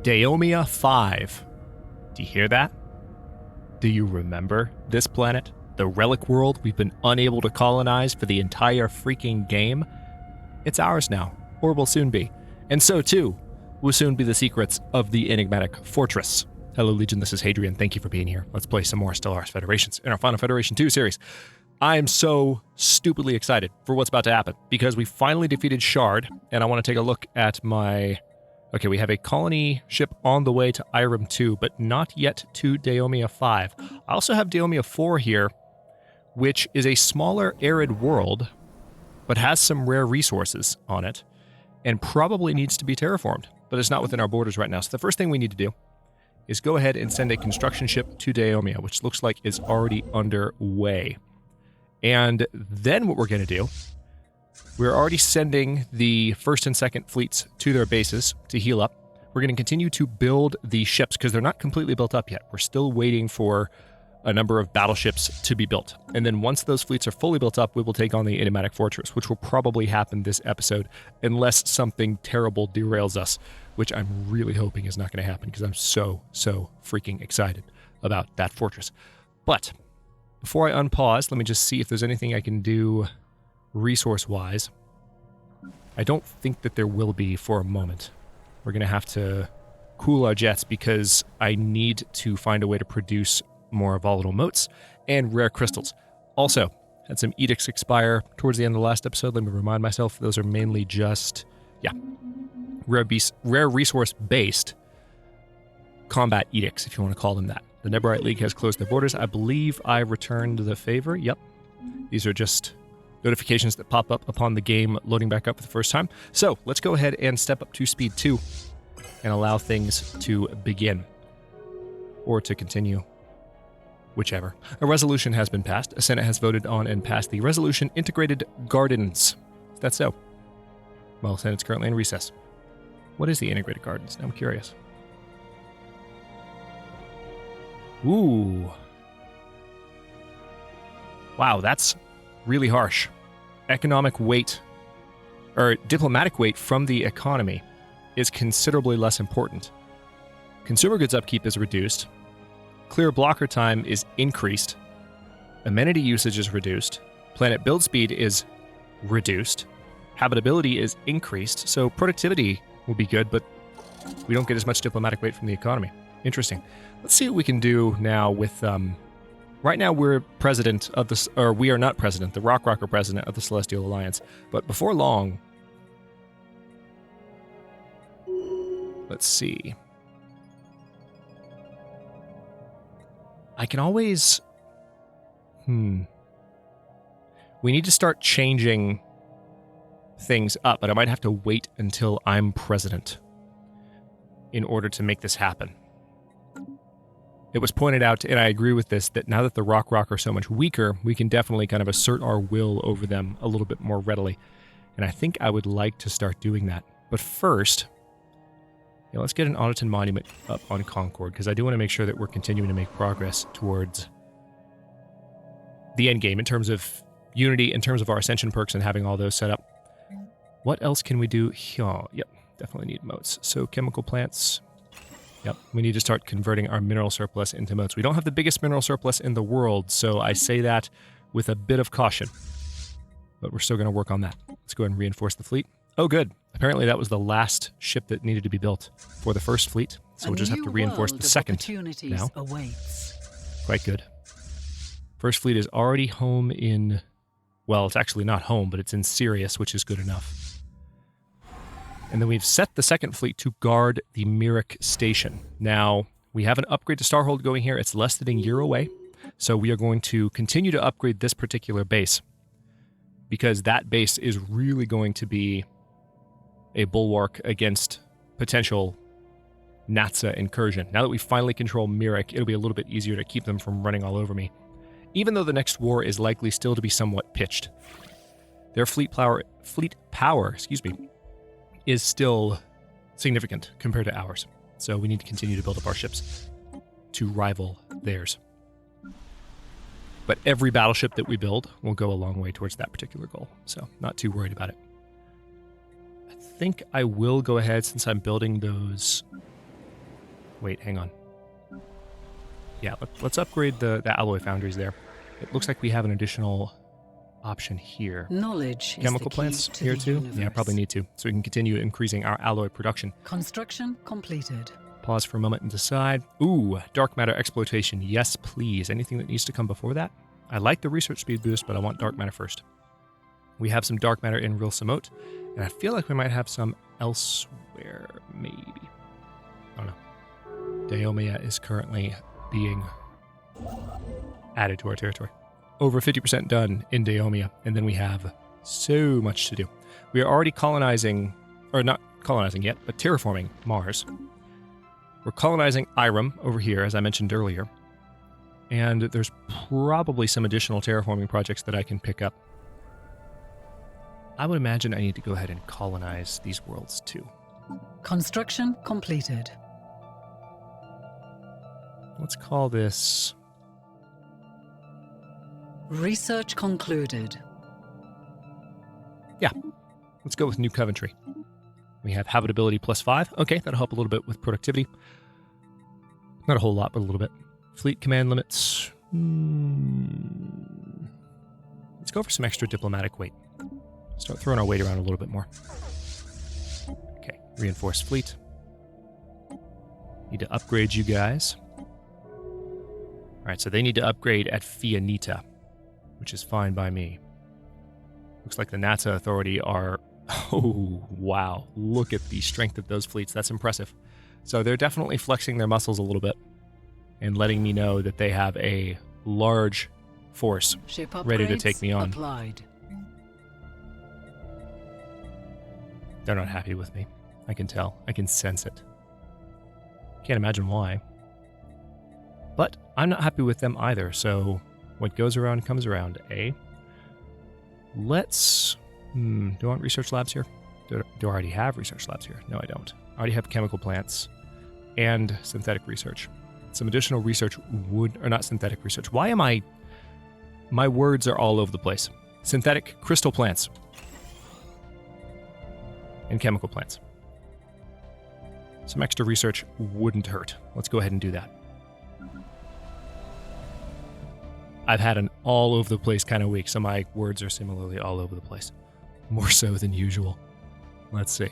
Daomia 5. Do you hear that? Do you remember this planet? The relic world we've been unable to colonize for the entire freaking game? It's ours now, or will soon be. And so too will soon be the secrets of the enigmatic fortress. Hello Legion, this is Hadrian. Thank you for being here. Let's play some more Stellaris Federations in our Final Federation 2 series. I am so stupidly excited for what's about to happen because we finally defeated Shard, and I want to take a look at my... Okay, we have a colony ship on the way to Irem 2, but not yet to Daomia 5. I also have Daomia 4 here, which is a smaller arid world, but has some rare resources on it, and probably needs to be terraformed, but it's not within our borders right now. So the first thing we need to do is go ahead and send a construction ship to Daomia, which looks like is already underway. And then what we're going to do, we're already sending the first and second fleets to their bases to heal up. We're going to continue to build the ships because they're not completely built up yet. We're still waiting for a number of battleships to be built. And then once those fleets are fully built up, we will take on the enigmatic fortress, which will probably happen this episode unless something terrible derails us, which I'm really hoping is not going to happen because I'm so freaking excited about that fortress. But before I unpause, let me just see if there's anything I can do resource-wise. I don't think that there will be for a moment. We're going to have to cool our jets because I need to find a way to produce more volatile motes and rare crystals. Also, had some edicts expire towards the end of the last episode. Let me remind myself, those are mainly just, rare resource-based combat edicts, if you want to call them that. The Neverite League has closed their borders. I believe I returned the favor. Yep. These are just notifications that pop up upon the game loading back up for the first time. So let's go ahead and step up to speed 2 and allow things to begin. Or to continue. Whichever. A resolution has been passed. A Senate has voted on and passed the Resolution Integrated Gardens. Is that so? Well, Senate's currently in recess. What is the Integrated Gardens? Now I'm curious. Ooh. Wow, that's really harsh. Economic weight, or diplomatic weight from the economy is considerably less important. Consumer goods upkeep is reduced. Clear blocker time is increased. Amenity usage is reduced. Planet build speed is reduced. Habitability is increased. So productivity will be good, but we don't get as much diplomatic weight from the economy. Interesting. Let's see what we can do now with, right now we're president of this, or we are not president, the Rock Rocker president of the Celestial Alliance. But before long, let's see. I can always, we need to start changing things up, but I might have to wait until I'm president in order to make this happen. It was pointed out, and I agree with this, that now that the Rock Rock are so much weaker, we can definitely kind of assert our will over them a little bit more readily. And I think I would like to start doing that. But first, let's get an Autoton Monument up on Concord, because I do want to make sure that we're continuing to make progress towards the end game in terms of unity, in terms of our Ascension perks and having all those set up. What else can we do here? Yep, definitely need motes. So chemical plants... Yep, we need to start converting our mineral surplus into motes. We don't have the biggest mineral surplus in the world, so I say that with a bit of caution. But we're still going to work on that. Let's go ahead and reinforce the fleet. Oh, good. Apparently that was the last ship that needed to be built for the first fleet, so we'll just have to reinforce the second now. Quite good. First fleet is already home in... Well, it's actually not home, but it's in Sirius, which is good enough. And then we've set the second fleet to guard the Myrick station. Now, we have an upgrade to Starhold going here. It's less than a year away. So we are going to continue to upgrade this particular base, because that base is really going to be a bulwark against potential Natsa incursion. Now that we finally control Myrick, it'll be a little bit easier to keep them from running all over me, even though the next war is likely still to be somewhat pitched. Their fleet power, is still significant compared to ours. So we need to continue to build up our ships to rival theirs. But every battleship that we build will go a long way towards that particular goal. So not too worried about it. I think I will go ahead, since I'm building those Wait, hang on. Yeah, let's upgrade the alloy foundries there. It looks like we have an additional option here. Knowledge Chemical is the plants key to here the too? universe. Yeah, probably need to, so we can continue increasing our alloy production. Construction completed. Pause for a moment and decide. Ooh, dark matter exploitation. Yes, please. Anything that needs to come before that? I like the research speed boost, but I want dark matter first. We have some dark matter in Real Samote, and I feel like we might have some elsewhere, maybe. I don't know. Daomia is currently being added to our territory. Over 50% done in Daomia, and then we have so much to do. We are already colonizing, or not colonizing yet, but terraforming Mars. We're colonizing Irem over here, as I mentioned earlier. And there's probably some additional terraforming projects that I can pick up. I would imagine I need to go ahead and colonize these worlds too. Construction completed. Let's call this... Research concluded. Yeah, let's go with New Coventry. We have habitability +5. Okay, that'll help a little bit with productivity. Not a whole lot, but a little bit. Fleet command limits. Let's go for some extra diplomatic weight. Start throwing our weight around a little bit more. Okay, reinforced fleet. Need to upgrade you guys. All right, so they need to upgrade at Fianita, which is fine by me. Looks like the NASA Authority are... Oh, wow. Look at the strength of those fleets. That's impressive. So they're definitely flexing their muscles a little bit and letting me know that they have a large force ready to take me on. Applied. They're not happy with me. I can tell. I can sense it. Can't imagine why. But I'm not happy with them either, so what goes around comes around, eh? Let's... do I want research labs here? Do I already have research labs here? No, I don't. I already have chemical plants and synthetic research. Some additional research would... Or not synthetic research. Why am I... My words are all over the place. Synthetic crystal plants. And chemical plants. Some extra research wouldn't hurt. Let's go ahead and do that. I've had an all over the place kind of week, so my words are similarly all over the place. More so than usual. Let's see.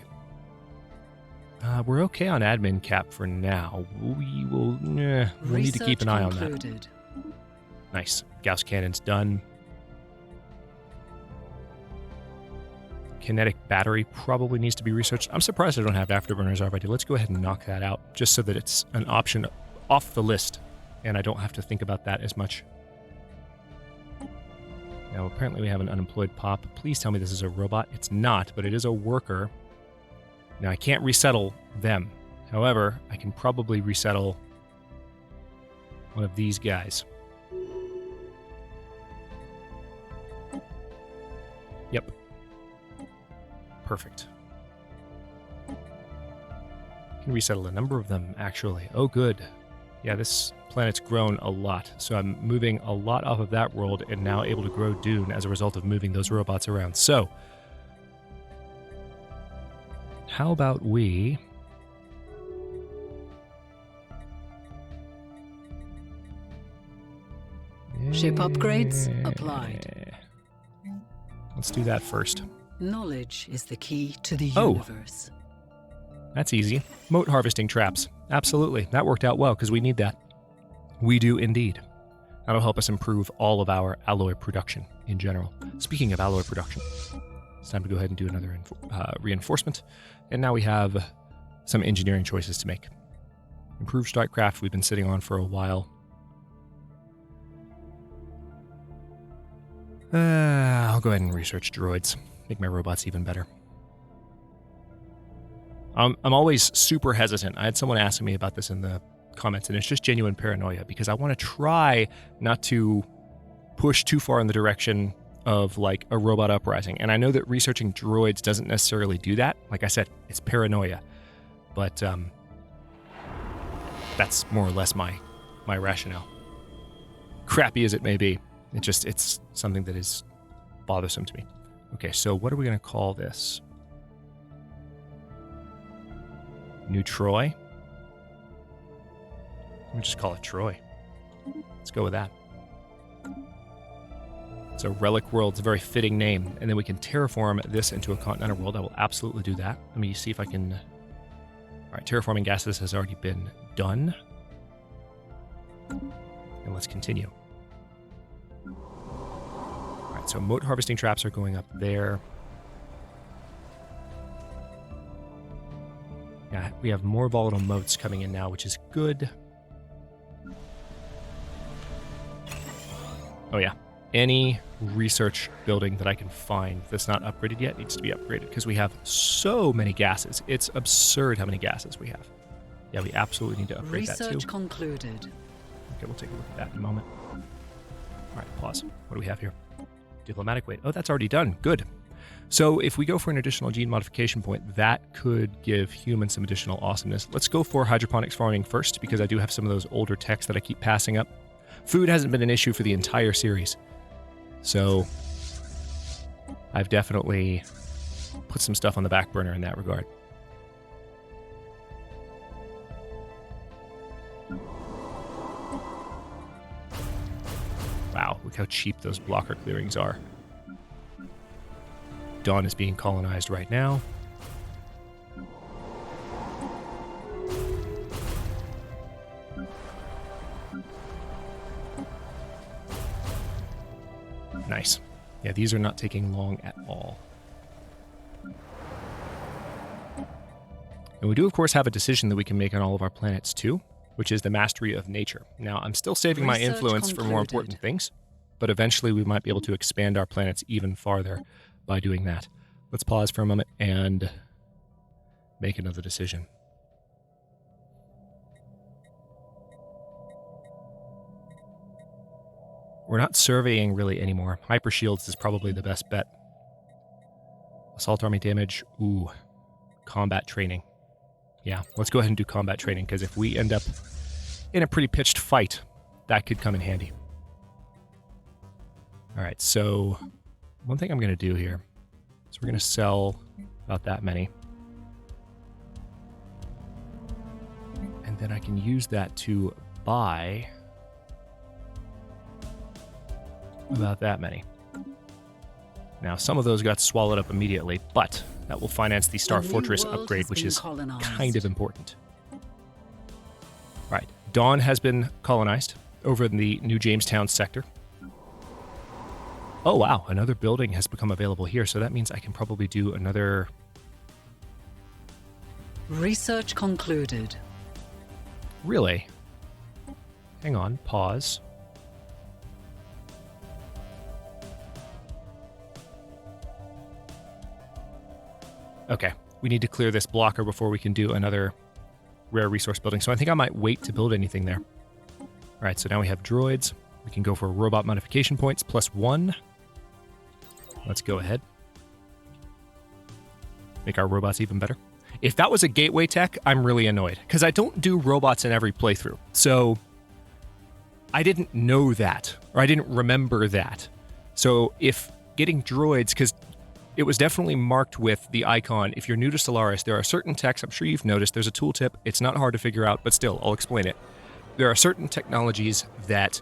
We're okay on admin cap for now. We'll need to keep an eye on that. Nice. Gauss cannon's done. Kinetic battery probably needs to be researched. I'm surprised I don't have afterburners already. Let's go ahead and knock that out, just so that it's an option off the list, and I don't have to think about that as much. Now, apparently we have an unemployed pop. Please tell me this is a robot. It's not, but it is a worker. Now, I can't resettle them. However, I can probably resettle one of these guys. Yep. Perfect. Can resettle a number of them, actually. Oh, good. Yeah, this planet's grown a lot, so I'm moving a lot off of that world and now able to grow Dune as a result of moving those robots around. So, how about we... Ship upgrades applied. Let's do that first. Knowledge is the key to the universe. That's easy. Moat harvesting traps. Absolutely. That worked out well because we need that. We do indeed. That'll help us improve all of our alloy production in general. Speaking of alloy production, it's time to go ahead and do another reinforcement. And now we have some engineering choices to make. Improved strikecraft we've been sitting on for a while. I'll go ahead and research droids. Make my robots even better. I'm always super hesitant. I had someone asking me about this in the comments, and it's just genuine paranoia because I want to try not to push too far in the direction of like a robot uprising. And I know that researching droids doesn't necessarily do that. Like I said, it's paranoia. But that's more or less my rationale. Crappy as it may be, it's something that is bothersome to me. Okay, so what are we going to call this? New Troy? We'll just call it Troy. Let's go with that. So Relic World's a very fitting name, and then we can terraform this into a continental world. I will absolutely do that. Let me see if I can... All right, terraforming gases has already been done. And let's continue. All right, so moat harvesting traps are going up there. Yeah, we have more volatile moats coming in now, which is good. Oh yeah, any research building that I can find that's not upgraded yet needs to be upgraded because we have so many gases. It's absurd how many gases we have. Yeah, we absolutely need to upgrade that too. Research concluded. Okay, we'll take a look at that in a moment. All right, pause. What do we have here? Diplomatic weight. Oh, that's already done. Good. So if we go for an additional gene modification point, that could give humans some additional awesomeness. Let's go for hydroponics farming first because I do have some of those older techs that I keep passing up. Food hasn't been an issue for the entire series. So I've definitely put some stuff on the back burner in that regard. Wow, look how cheap those blocker clearings are. Dawn is being colonized right now. Nice. Yeah, these are not taking long at all. And we do, of course, have a decision that we can make on all of our planets, too, which is the mastery of nature. Now, I'm still saving my influence for more important things, but eventually we might be able to expand our planets even farther by doing that. Let's pause for a moment and make another decision. We're not surveying really anymore. Hyper shields is probably the best bet. Assault army damage. Ooh. Combat training. Yeah, let's go ahead and do combat training, because if we end up in a pretty pitched fight, that could come in handy. Alright, so one thing I'm going to do here is we're going to sell about that many. And then I can use that to buy about that many. Now, some of those got swallowed up immediately, but that will finance the Star Fortress upgrade, which is kind of important. Right, Dawn has been colonized over in the New Jamestown sector. Oh, wow, another building has become available here, so that means I can probably do another... Research concluded. Really? Hang on, pause. Okay, we need to clear this blocker before we can do another rare resource building, so I think I might wait to build anything there. All right, so now we have droids. We can go for robot modification points, +1. Let's go ahead. Make our robots even better. If that was a gateway tech, I'm really annoyed, because I don't do robots in every playthrough, so I didn't know that, or I didn't remember that. So if getting droids, because it was definitely marked with the icon. If you're new to Stellaris, there are certain techs, I'm sure you've noticed, there's a tooltip. It's not hard to figure out, but still, I'll explain it. There are certain technologies that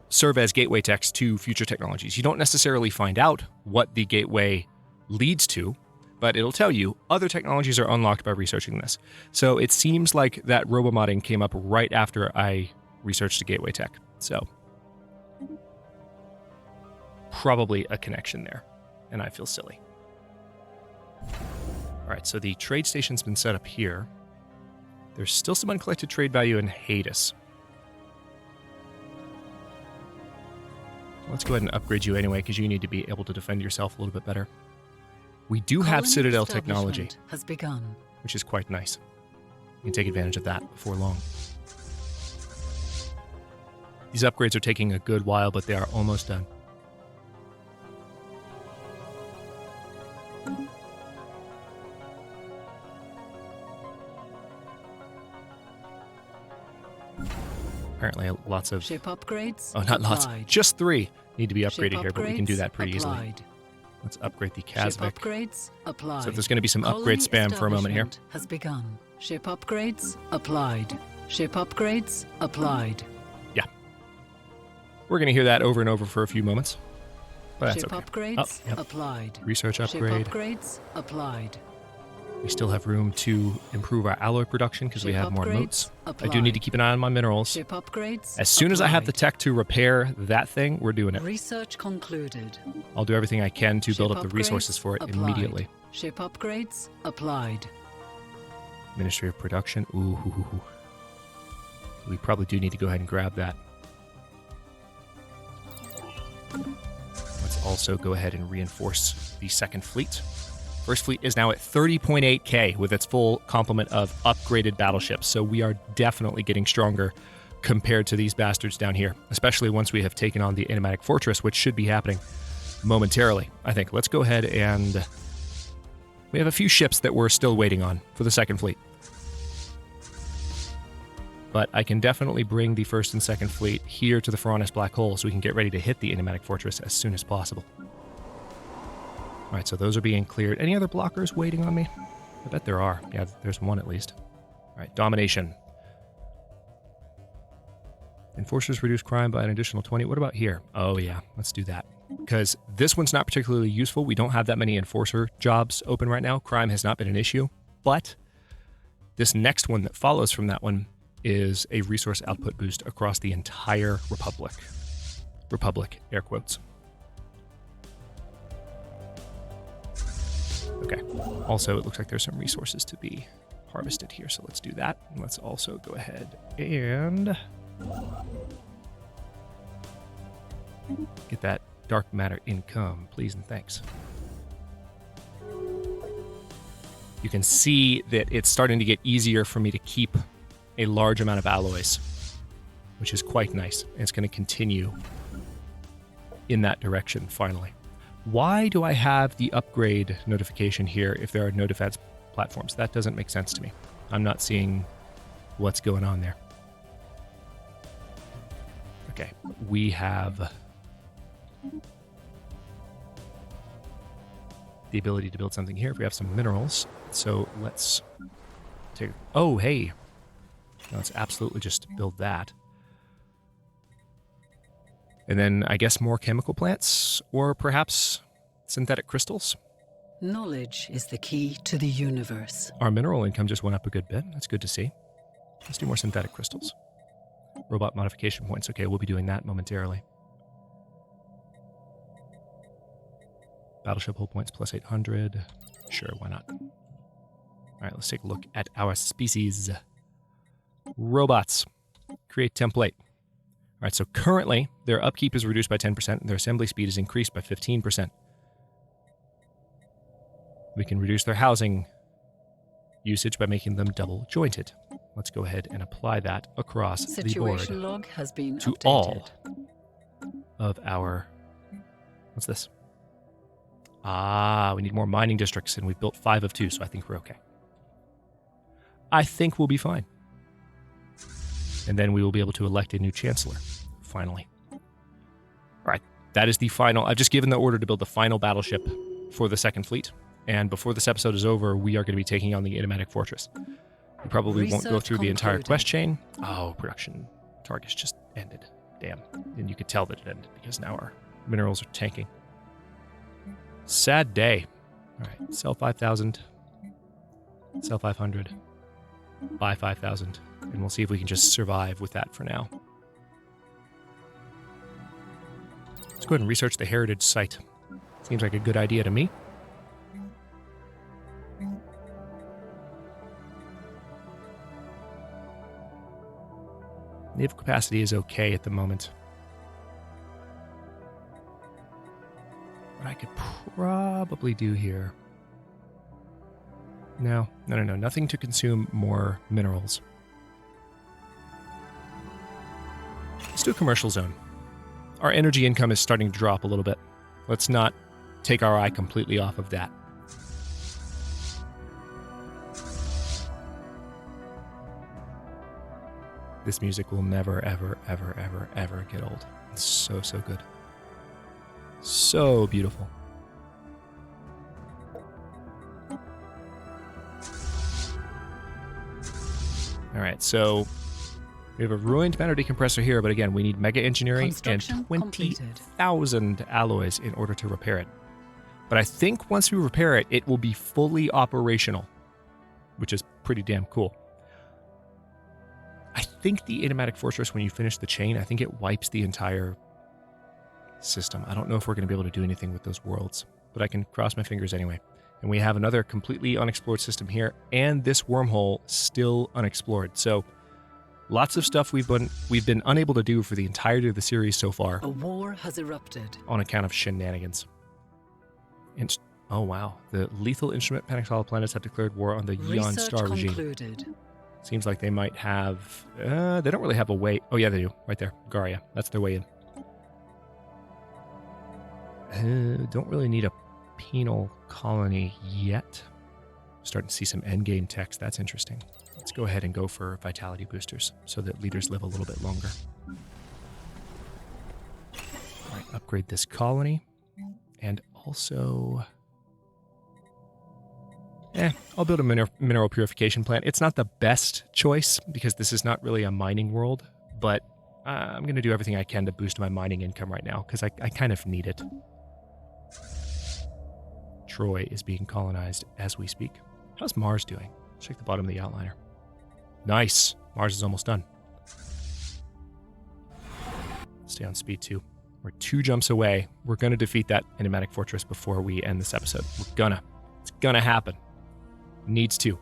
serve as gateway techs to future technologies. You don't necessarily find out what the gateway leads to, but it'll tell you other technologies are unlocked by researching this. So it seems like that robomodding came up right after I researched a gateway tech. So probably a connection there. And I feel silly. All right, so the trade station's been set up here. There's still some uncollected trade value in Hades. Let's go ahead and upgrade you anyway, because you need to be able to defend yourself a little bit better. We do have Citadel technology, has begun, which is quite nice. You can take advantage of that before long. These upgrades are taking a good while, but they are almost done. Apparently lots of... Ship upgrades. Oh, not lots. Applied. Just 3 need to be upgraded Ship here, but we can do that pretty applied. easily. Let's upgrade the Ship Casvic. upgrades applied. So there's going to be some upgrade Colony spam for a moment here. establishment has begun. Ship upgrades applied. Ship upgrades applied. Yeah. We're going to hear that over and over for a few moments. But that's Ship okay. upgrades Yep. applied. Research upgrade. Ship upgrades applied. We still have room to improve our alloy production because we Ship have more upgrades moats. I do applied. need to keep an eye on my minerals. Ship upgrades As soon as I have the applied. tech to repair that thing, we're doing it. Research concluded. I'll do everything I can to Ship build up the upgrades resources for it applied. immediately. Ship upgrades applied. Ministry of Production. Ooh. We probably do need to go ahead and grab that. Let's also go ahead and reinforce the second fleet. First fleet is now at 30.8k with its full complement of upgraded battleships, so we are definitely getting stronger compared to these bastards down here, especially once we have taken on the enigmatic fortress, which should be happening momentarily, I think. Let's go ahead and... We have a few ships that we're still waiting on for the second fleet. But I can definitely bring the first and second fleet here to the Pharaonis Black Hole so we can get ready to hit the enigmatic fortress as soon as possible. All right, so those are being cleared. Any other blockers waiting on me? I bet there are. Yeah, there's one at least. All right, domination. Enforcers reduce crime by an additional 20. What about here? Oh, yeah, let's do that. Because this one's not particularly useful. We don't have that many enforcer jobs open right now. Crime has not been an issue. But this next one that follows from that one is a resource output boost across the entire Republic. Republic, air quotes. Okay. Also, it looks like there's some resources to be harvested here, so let's do that. And let's also go ahead and get that dark matter income, please and thanks. You can see that it's starting to get easier for me to keep a large amount of alloys, which is quite nice. And it's going to continue in that direction, finally. Why do I have the upgrade notification here if there are no defense platforms? That doesn't make sense to me. I'm not seeing what's going on there. Okay, we have the ability to build something here if we have some minerals. So let's take... Oh, hey. Let's absolutely just build that. And then I guess more chemical plants, or perhaps synthetic crystals. Knowledge is the key to the universe. Our mineral income just went up a good bit. That's good to see. Let's do more synthetic crystals. Robot modification points. Okay, we'll be doing that momentarily. Battleship hull points plus 800. Sure, why not? All right, let's take a look at our species. Robots. Create template. All right, so currently, their upkeep is reduced by 10%, and their assembly speed is increased by 15%. We can reduce their housing usage by making them double jointed. Let's go ahead and apply that across the board Situation log has been to updated. all of our... What's this? Ah, we need more mining districts, and we've built 5 of 2, so I think we're okay. I think we'll be fine. And then we will be able to elect a new chancellor, finally. All right, that is the final... I've just given the order to build the final battleship for the second fleet. And before this episode is over, we are going to be taking on the enigmatic fortress. We probably won't go through the entire quest chain. Oh, production targets just ended. Damn. And you could tell that it ended because now our minerals are tanking. Sad day. All right, sell 5,000. Sell 500. Buy 5,000. And we'll see if we can just survive with that for now. Let's go ahead and research the heritage site. Seems like a good idea to me. Naval capacity is okay at the moment. What I could probably do here... No. Nothing to consume more minerals. Let's do a commercial zone. Our energy income is starting to drop a little bit. Let's not take our eye completely off of that. This music will never, ever, ever, ever, ever get old. It's so, so good. So beautiful. All right, so We have a ruined matter decompressor here, but again, we need mega engineering and Construction completed. 20,000 alloys in order to repair it. But I think once we repair it, it will be fully operational, which is pretty damn cool. I think the Enigmatic Fortress, when you finish the chain, I think it wipes the entire system. I don't know if we're going to be able to do anything with those worlds, but I can cross my fingers anyway. And we have another completely unexplored system here, and this wormhole still unexplored. So lots of stuff we've been unable to do for the entirety of the series so far. A war has erupted. On account of shenanigans. Oh wow, the lethal instrument panic solid planets have declared war on the Yeon Research star regime. concluded. Seems like they might have... they don't really have a way... Oh, yeah, they do. Right there. Garia. That's their way in. Don't really need a penal colony yet. Starting to see some endgame text. That's interesting. Let's go ahead and go for vitality boosters so that leaders live a little bit longer. All right, upgrade this colony. And also... I'll build a mineral purification plant. It's not the best choice because this is not really a mining world, but I'm going to do everything I can to boost my mining income right now because I kind of need it. Troy is being colonized as we speak. How's Mars doing? Check the bottom of the outliner. Nice. Mars is almost done. Stay on speed 2. We're 2 jumps away. We're going to defeat that enigmatic fortress before we end this episode. We're gonna. It's gonna happen. Needs to.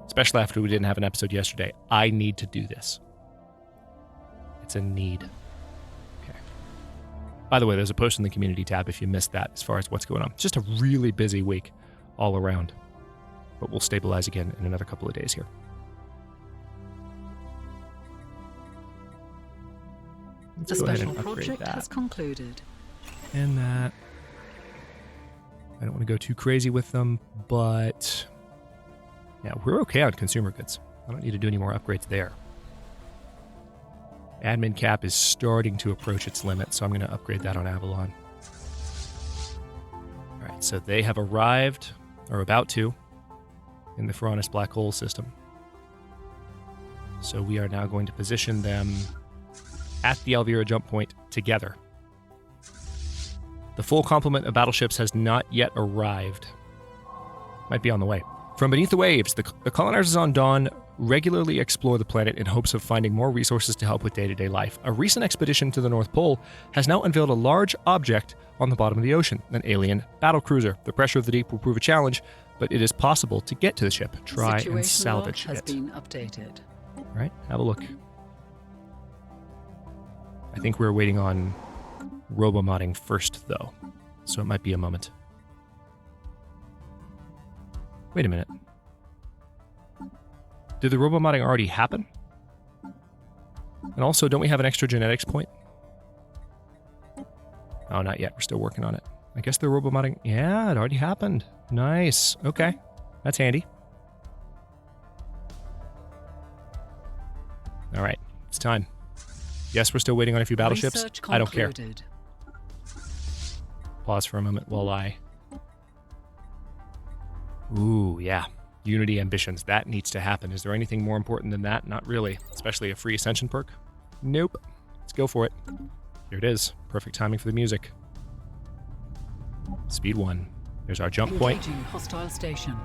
Especially after we didn't have an episode yesterday. I need to do this. It's a need. Okay. By the way, there's a post in the community tab if you missed that as far as what's going on. It's just a really busy week all around. But we'll stabilize again in another couple of days here. Let's The go ahead special and upgrade project that. has concluded. And that. I don't want to go too crazy with them, but yeah, we're okay on consumer goods. I don't need to do any more upgrades there. Admin cap is starting to approach its limit, so I'm going to upgrade that on Avalon. All right, so they have arrived, or about to, in the Pharaonis black hole system. So we are now going to position them at the Elvira jump point together. The full complement of battleships has not yet arrived. Might be on the way. From beneath the waves, the colonizers on Dawn regularly explore the planet in hopes of finding more resources to help with day-to-day life. A recent expedition to the North Pole has now unveiled a large object on the bottom of the ocean, an alien battlecruiser. The pressure of the deep will prove a challenge, but it is possible to get to the ship. Try and salvage has it. been updated. All right, have a look. I think we're waiting on robomodding first, though, so it might be a moment. Wait a minute. Did the robomodding already happen? And also, don't we have an extra genetics point? Oh, not yet. We're still working on it. I guess the robomodding... Yeah, it already happened. Nice. Okay. That's handy. All right. It's time. Yes, we're still waiting on a few battleships. Research I don't care. concluded. Pause for a moment while I... Ooh, yeah. Unity ambitions. That needs to happen. Is there anything more important than that? Not really. Especially a free ascension perk? Nope. Let's go for it. Here it is. Perfect timing for the music. Speed 1. There's our jump point. Engaging hostile station.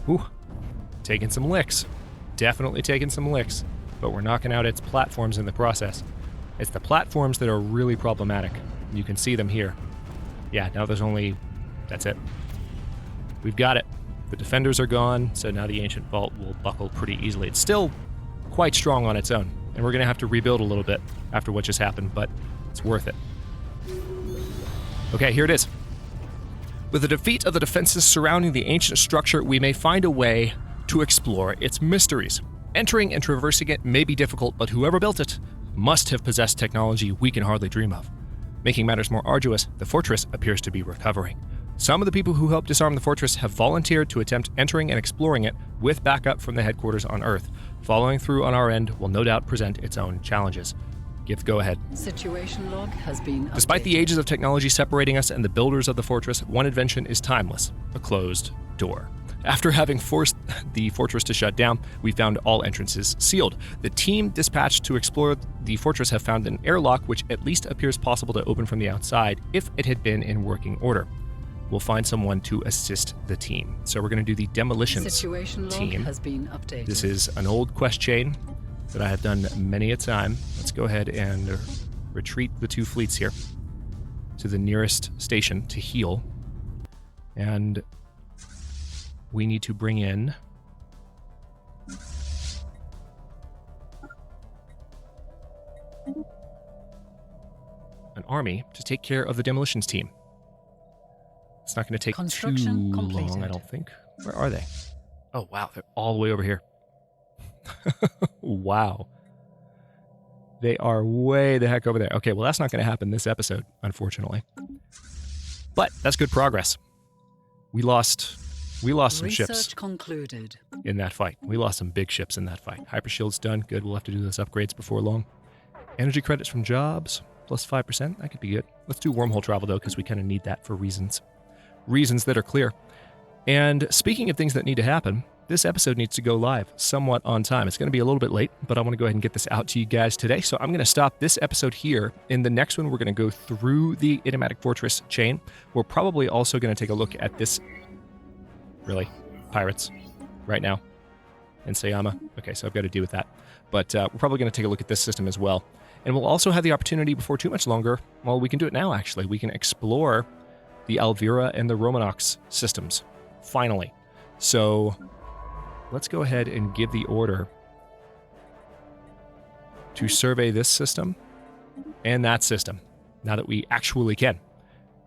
Ooh. Taking some licks. Definitely taking some licks. But we're knocking out its platforms in the process. It's the platforms that are really problematic. You can see them here. Yeah, now there's only... That's it. We've got it. The defenders are gone, so now the ancient vault will buckle pretty easily. It's still quite strong on its own, and we're going to have to rebuild a little bit after what just happened, but it's worth it. Okay, here it is. With the defeat of the defenses surrounding the ancient structure, we may find a way to explore its mysteries. Entering and traversing it may be difficult, but whoever built it must have possessed technology we can hardly dream of. Making matters more arduous, the fortress appears to be recovering. Some of the people who helped disarm the fortress have volunteered to attempt entering and exploring it with backup from the headquarters on Earth. Following through on our end will no doubt present its own challenges. Give the go-ahead. Situation log has been updated. Despite the ages of technology separating us and the builders of the fortress, one invention is timeless: a closed door. After having forced the fortress to shut down, we found all entrances sealed. The team dispatched to explore the fortress have found an airlock which at least appears possible to open from the outside if it had been in working order. We'll find someone to assist the team. So we're going to do the demolitions Situation log team. has been updated. This is an old quest chain that I have done many a time. Let's go ahead and retreat the two fleets here to the nearest station to heal. And we need to bring in an army to take care of the demolitions team. It's not going to take too Construction completed. long, I don't think. Where are they? Oh, wow. They're all the way over here. Wow. They are way the heck over there. Okay, well, that's not going to happen this episode, unfortunately. But that's good progress. We lost some ships Research concluded. in that fight. We lost some big ships in that fight. Hypershield's done. Good. We'll have to do those upgrades before long. Energy credits from jobs, plus 5%. That could be good. Let's do wormhole travel, though, because we kind of need that for reasons that are clear. And speaking of things that need to happen, this episode needs to go live somewhat on time. It's going to be a little bit late, but I want to go ahead and get this out to you guys today. So I'm going to stop this episode here. In the next one, we're going to go through the Idiomatic Fortress chain. We're probably also going to take a look at this. Really? Pirates? Right now? In Sayama? Okay, so I've got to deal with that. But we're probably going to take a look at this system as well. And we'll also have the opportunity before too much longer, well, we can do it now, actually. We can explore the Alvira and the Romanox systems, finally. So let's go ahead and give the order to survey this system and that system, now that we actually can.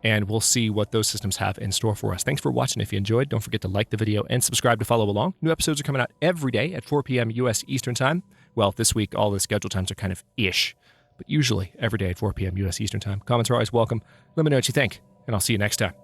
And we'll see what those systems have in store for us. Thanks for watching. If you enjoyed, don't forget to like the video and subscribe to follow along. New episodes are coming out every day at 4 p.m. U.S. Eastern Time. Well, this week, all the schedule times are kind of ish, but usually every day at 4 p.m. U.S. Eastern Time. Comments are always welcome. Let me know what you think, and I'll see you next time.